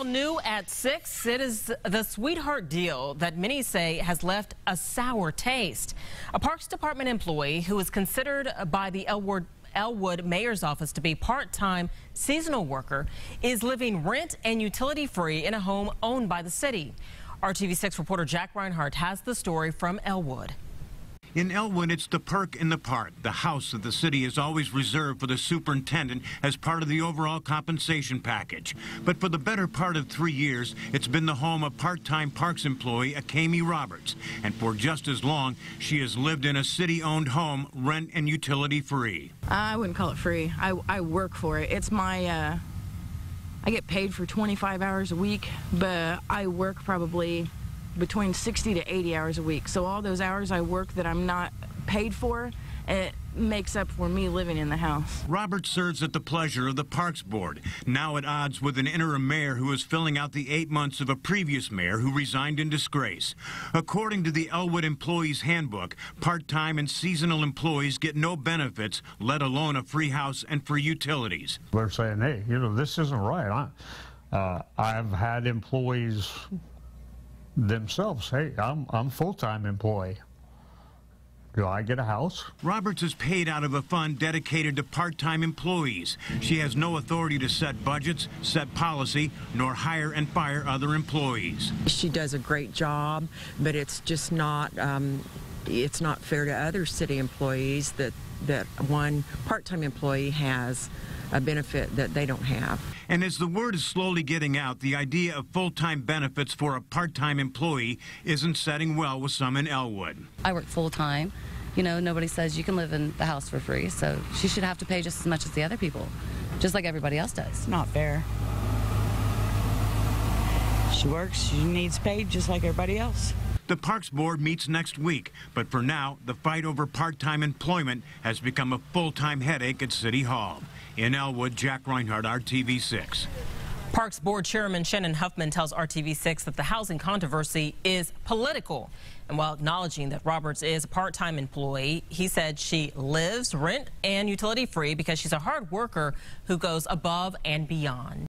All new at 6, it is the sweetheart deal that many say has left a sour taste. A Parks Department employee who is considered by the Elwood Mayor's office to be part-time seasonal worker is living rent and utility-free in a home owned by the city. RTV6 reporter Jack Reinhardt has the story from Elwood. In Elwood, it's the perk in the part, the house that the city has always reserved for the superintendent as part of the overall compensation package. But for the better part of 3 years, it's been the home of part-time parks employee Akemi Roberts. And for just as long, she has lived in a city-owned home, rent and utility-free. I wouldn't call it free. I work for it. It's my, I get paid for 25 hours a week, but I work probably between 60 to 80 hours a week. So all those hours I work that I'm not paid for, it makes up for me living in the house. Robert serves at the pleasure of the Parks Board, now at odds with an interim mayor who is filling out the 8 months of a previous mayor who resigned in disgrace. According to the Elwood Employees Handbook, part-time and seasonal employees get no benefits, let alone a free house and free utilities. They're saying, hey, this isn't right. I've had employees themselves, hey, I'm a full-time employee. Do I get a house? Roberts is paid out of a fund dedicated to part-time employees. She has no authority to set budgets, set policy, nor hire and fire other employees. She does a great job, but it's just not fair to other city employees that one part-time employee has a benefit that they don't have. And as the word is slowly getting out, the idea of full-time benefits for a part-time employee isn't setting well with some in Elwood. I work full-time. Nobody says you can live in the house for free, so she should have to pay just as much as the other people, just like everybody else does. Not fair. She works, she needs paid just like everybody else. The Parks Board meets next week, but for now, the fight over part-time employment has become a full-time headache at City Hall. In Elwood, Jack Reinhardt, RTV6. Parks Board Chairman Shannon Huffman tells RTV6 that the housing controversy is political. And while acknowledging that Roberts is a part-time employee, he said she lives rent and utility free because she's a hard worker who goes above and beyond.